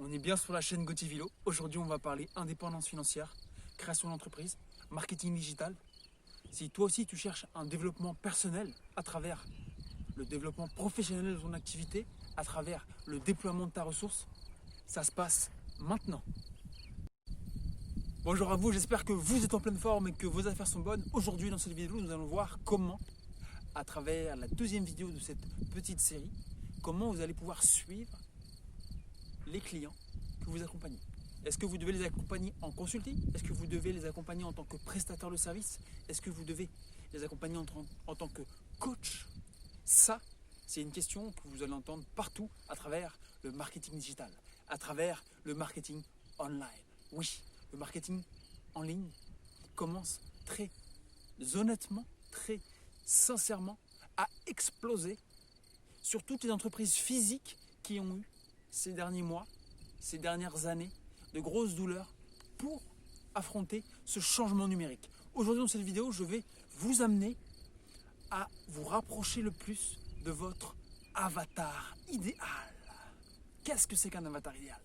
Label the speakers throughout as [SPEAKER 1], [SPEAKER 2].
[SPEAKER 1] On est bien sur la chaîne Gotivilo. Aujourd'hui, on va parler indépendance financière, création d'entreprise, marketing digital. Si toi aussi tu cherches un développement personnel à travers le développement professionnel de ton activité, à travers le déploiement de ta ressource, ça se passe maintenant. Bonjour à vous, j'espère que vous êtes en pleine forme et que vos affaires sont bonnes. Aujourd'hui, dans cette vidéo, nous allons voir comment, à travers la deuxième vidéo de cette petite série, comment vous allez pouvoir suivre les clients que vous accompagnez. Est-ce que vous devez les accompagner en consulting? Est-ce que vous devez les accompagner en tant que prestataire de service? Est-ce que vous devez les accompagner en tant que coach? Ça, c'est une question que vous allez entendre partout à travers le marketing digital, à travers le marketing online. Oui, le marketing en ligne commence très honnêtement, très sincèrement à exploser sur toutes les entreprises physiques qui ont eu ces derniers mois, ces dernières années, de grosses douleurs pour affronter ce changement numérique. Aujourd'hui dans cette vidéo, je vais vous amener à vous rapprocher le plus de votre avatar idéal. Qu'est-ce que c'est qu'un avatar idéal?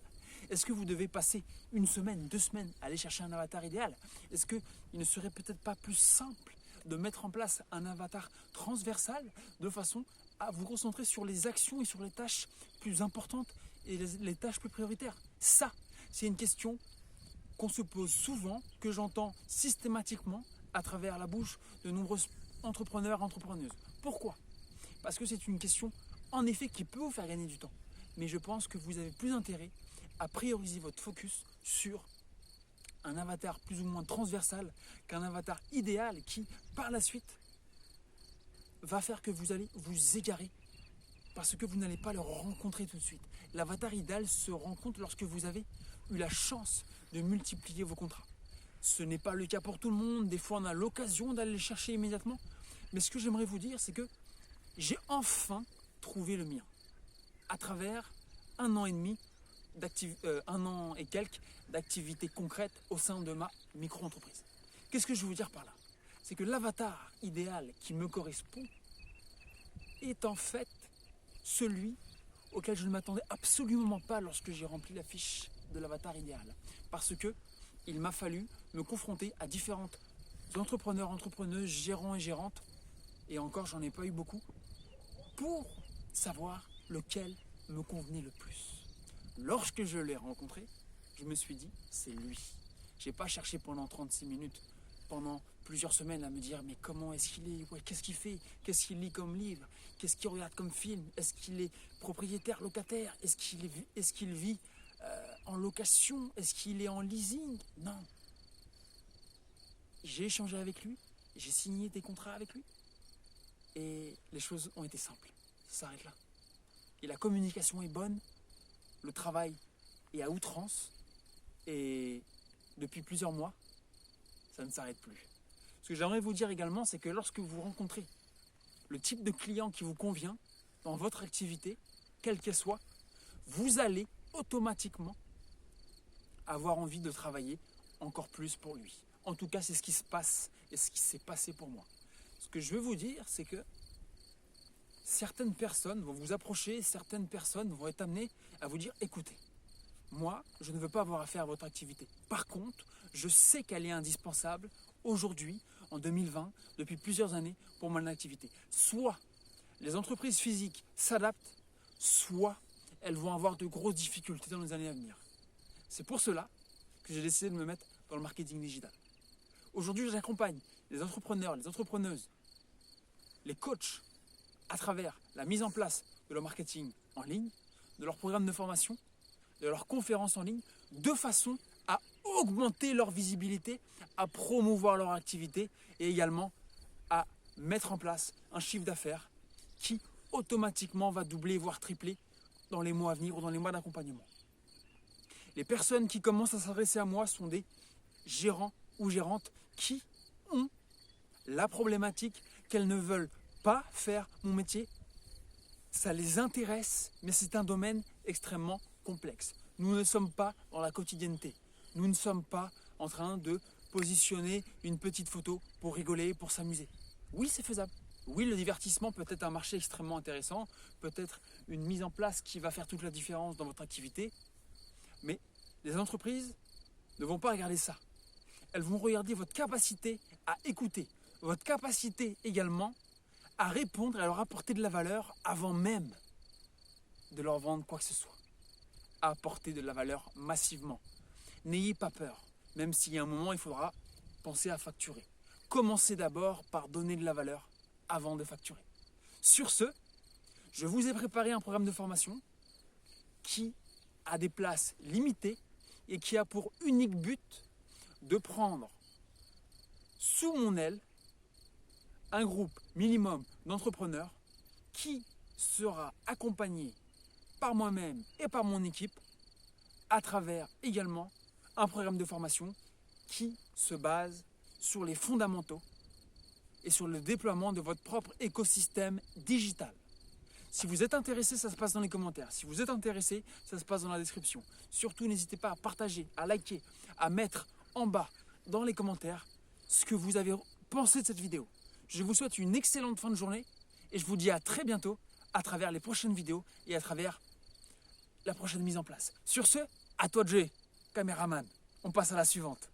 [SPEAKER 1] Est-ce que vous devez passer une semaine, 2 semaines à aller chercher un avatar idéal? Est-ce qu'il ne serait peut-être pas plus simple de mettre en place un avatar transversal de façon à vous concentrer sur les actions et sur les tâches plus importantes et les tâches plus prioritaires? Ça, c'est une question qu'on se pose souvent, que j'entends systématiquement à travers la bouche de nombreux entrepreneurs et entrepreneuses. Pourquoi? Parce que c'est une question, en effet, qui peut vous faire gagner du temps. Mais je pense que vous avez plus intérêt à prioriser votre focus sur un avatar plus ou moins transversal qu'un avatar idéal qui, par la suite, va faire que vous allez vous égarer parce que vous n'allez pas le rencontrer tout de suite. L'avatar idéal se rencontre lorsque vous avez eu la chance de multiplier vos contrats. Ce n'est pas le cas pour tout le monde, des fois on a l'occasion d'aller le chercher immédiatement, mais ce que j'aimerais vous dire, c'est que j'ai enfin trouvé le mien à travers 1 an et demi, 1 an et quelques d'activités concrètes au sein de ma micro-entreprise. Qu'est-ce que je veux vous dire par là? C'est que l'avatar idéal qui me correspond est en fait celui auquel je ne m'attendais absolument pas lorsque j'ai rempli la fiche de l'avatar idéal. Parce que il m'a fallu me confronter à différentes entrepreneurs, entrepreneuses, gérants et gérantes, et encore j'en ai pas eu beaucoup, pour savoir lequel me convenait le plus. Lorsque je l'ai rencontré, je me suis dit, c'est lui. Je n'ai pas cherché pendant 36 minutes, pendant plusieurs semaines à me dire, mais comment est-ce qu'il est, ouais, qu'est-ce qu'il fait, qu'est-ce qu'il lit comme livre, qu'est-ce qu'il regarde comme film, est-ce qu'il est propriétaire, locataire, est-ce qu'il vit en location, est-ce qu'il est en leasing? Non. J'ai échangé avec lui, j'ai signé des contrats avec lui, et les choses ont été simples. Ça s'arrête là. Et la communication est bonne, le travail est à outrance, et depuis plusieurs mois, ça ne s'arrête plus. Ce que j'aimerais vous dire également, c'est que lorsque vous rencontrez le type de client qui vous convient dans votre activité, quelle qu'elle soit, vous allez automatiquement avoir envie de travailler encore plus pour lui. En tout cas, c'est ce qui se passe et ce qui s'est passé pour moi. Ce que je veux vous dire, c'est que certaines personnes vont vous approcher, certaines personnes vont être amenées à vous dire, écoutez, moi, je ne veux pas avoir affaire à votre activité. Par contre, je sais qu'elle est indispensable aujourd'hui, en 2020, depuis plusieurs années, pour mon activité. Soit les entreprises physiques s'adaptent, soit elles vont avoir de grosses difficultés dans les années à venir. C'est pour cela que j'ai décidé de me mettre dans le marketing digital. Aujourd'hui, j'accompagne les entrepreneurs, les entrepreneuses, les coachs à travers la mise en place de leur marketing en ligne, de leur programme de formation, de leurs conférences en ligne, de façon à augmenter leur visibilité, à promouvoir leur activité et également à mettre en place un chiffre d'affaires qui automatiquement va doubler, voire tripler dans les mois à venir ou dans les mois d'accompagnement. Les personnes qui commencent à s'adresser à moi sont des gérants ou gérantes qui ont la problématique qu'elles ne veulent pas faire mon métier. Ça les intéresse, mais c'est un domaine extrêmement complexe. Nous ne sommes pas dans la quotidienneté. Nous ne sommes pas en train de positionner une petite photo pour rigoler, pour s'amuser. Oui, c'est faisable. Oui, le divertissement peut être un marché extrêmement intéressant, peut être une mise en place qui va faire toute la différence dans votre activité. Mais les entreprises ne vont pas regarder ça. Elles vont regarder votre capacité à écouter, votre capacité également à répondre et à leur apporter de la valeur avant même de leur vendre quoi que ce soit. À apporter de la valeur massivement. N'ayez pas peur, même s'il y a un moment, il faudra penser à facturer. Commencez d'abord par donner de la valeur avant de facturer. Sur ce, je vous ai préparé un programme de formation qui a des places limitées et qui a pour unique but de prendre sous mon aile un groupe minimum d'entrepreneurs qui sera accompagné par moi-même et par mon équipe à travers également un programme de formation qui se base sur les fondamentaux et sur le déploiement de votre propre écosystème digital. Si vous êtes intéressé, ça se passe dans les commentaires. Si vous êtes intéressé, ça se passe dans la description. Surtout, n'hésitez pas à partager, à liker, à mettre en bas dans les commentaires ce que vous avez pensé de cette vidéo. Je vous souhaite une excellente fin de journée et je vous dis à très bientôt à travers les prochaines vidéos et à travers la prochaine mise en place. Sur ce, à toi Jay, caméraman. On passe à la suivante.